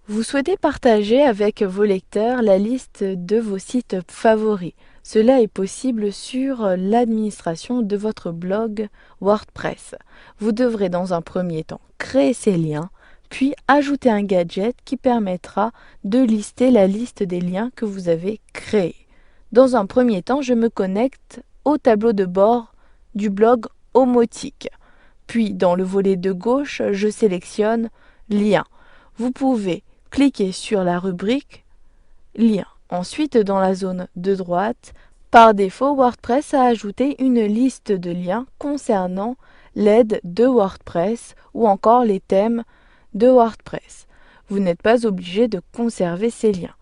Vous souhaitez partager avec vos lecteurs la liste de vos sites favoris. Cela est possible sur l'administration de votre blog WordPress. Vous devrez dans un premier temps créer ces liens, puis ajouter un gadget qui permettra de lister la liste des liens que vous avez créés. Dans un premier temps, je me connecte au tableau de bord du blog Omotique. Puis dans le volet de gauche, je sélectionne Liens. Vous pouvez cliquez sur la rubrique Liens. Ensuite, dans la zone de droite, par défaut, WordPress a ajouté une liste de liens concernant l'aide de WordPress ou encore les thèmes de WordPress. Vous n'êtes pas obligé de conserver ces liens.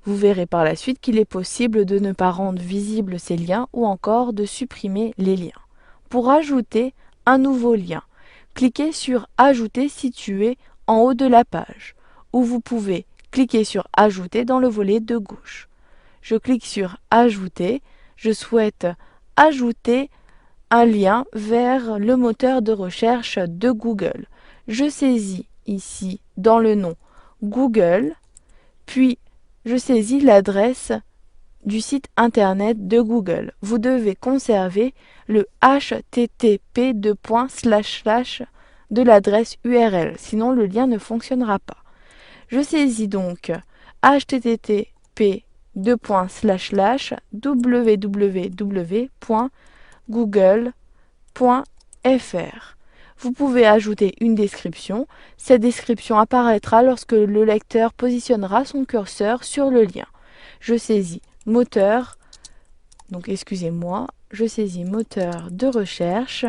Vous verrez par la suite qu'il est possible de ne pas rendre visibles ces liens ou encore de supprimer les liens. Pour ajouter un nouveau lien, cliquez sur Ajouter situé en haut de la page, ou vous pouvez cliquer sur Ajouter dans le volet de gauche. Je clique sur Ajouter. Je souhaite ajouter un lien vers le moteur de recherche de Google. Je saisis ici dans le nom Google, puis je saisis l'adresse du site internet de Google. Vous devez conserver le http de l'adresse URL, sinon le lien ne fonctionnera pas. Je saisis donc http www.google.fr. Vous pouvez ajouter une description. Cette description apparaîtra lorsque le lecteur positionnera son curseur sur le lien. Je saisis moteur, je saisis moteur de recherche,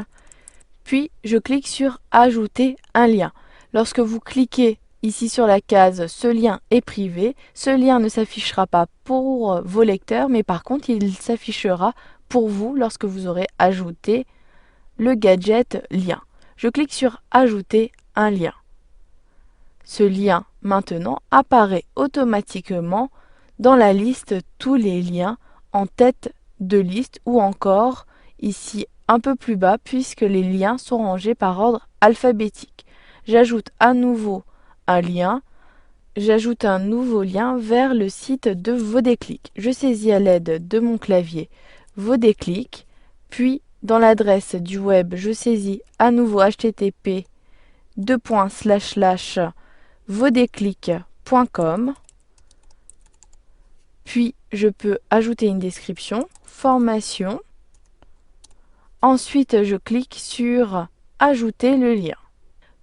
puis je clique sur Ajouter un lien. Lorsque vous cliquez ici sur la case Ce lien est privé, ce lien ne s'affichera pas pour vos lecteurs, mais par contre il s'affichera pour vous lorsque vous aurez ajouté le gadget lien. Je clique sur Ajouter un lien. Ce lien maintenant apparaît automatiquement dans la liste tous les liens en tête de liste ou encore ici un peu plus bas puisque les liens sont rangés par ordre alphabétique. J'ajoute un nouveau lien vers le site de Vodéclic. Je saisis à l'aide de mon clavier Vodéclic, puis dans l'adresse du web, je saisis à nouveau http vodéclic.com. Puis je peux ajouter une description, formation. Ensuite, je clique sur Ajouter le lien.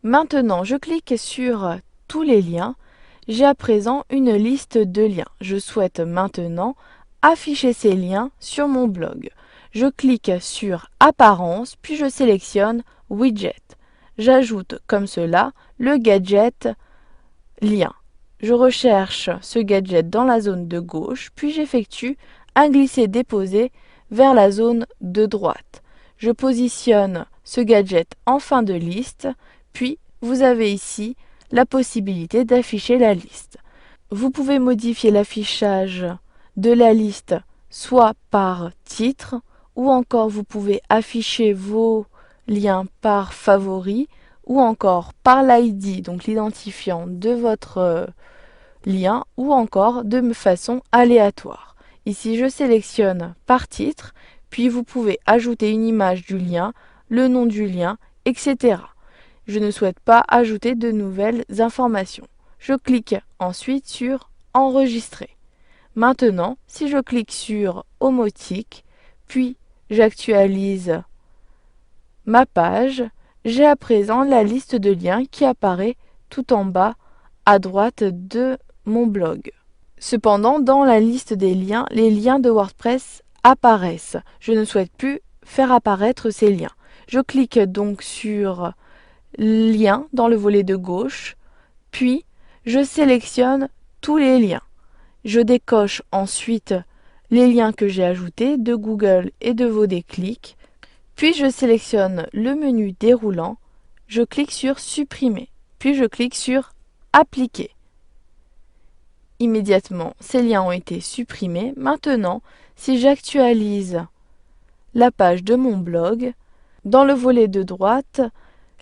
Maintenant, je clique sur tous les liens. J'ai à présent une liste de liens. Je souhaite maintenant afficher ces liens sur mon blog. Je clique sur Apparence, puis je sélectionne Widget. J'ajoute comme cela le gadget lien. Je recherche ce gadget dans la zone de gauche, puis j'effectue un glisser-déposer vers la zone de droite. Je positionne ce gadget en fin de liste, puis vous avez ici la possibilité d'afficher la liste. Vous pouvez modifier l'affichage de la liste soit par titre, ou encore vous pouvez afficher vos liens par favori, ou encore par l'ID, donc l'identifiant de votre lien, ou encore de façon aléatoire. Ici, je sélectionne par titre, puis vous pouvez ajouter une image du lien, le nom du lien, etc. Je ne souhaite pas ajouter de nouvelles informations. Je clique ensuite sur Enregistrer. Maintenant, si je clique sur Omotique, puis j'actualise ma page, j'ai à présent la liste de liens qui apparaît tout en bas à droite de mon blog. Cependant, dans la liste des liens, les liens de WordPress apparaissent. Je ne souhaite plus faire apparaître ces liens. Je clique donc sur Liens dans le volet de gauche, puis je sélectionne tous les liens. Je décoche ensuite les liens que j'ai ajoutés de Google et de Vodéclic, puis je sélectionne le menu déroulant, je clique sur Supprimer, puis je clique sur Appliquer. Immédiatement, ces liens ont été supprimés. Maintenant, si j'actualise la page de mon blog, dans le volet de droite,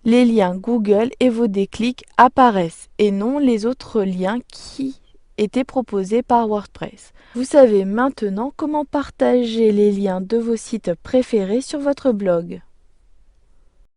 les liens Google et vos déclics apparaissent et non les autres liens qui étaient proposés par WordPress. Vous savez maintenant comment partager les liens de vos sites préférés sur votre blog.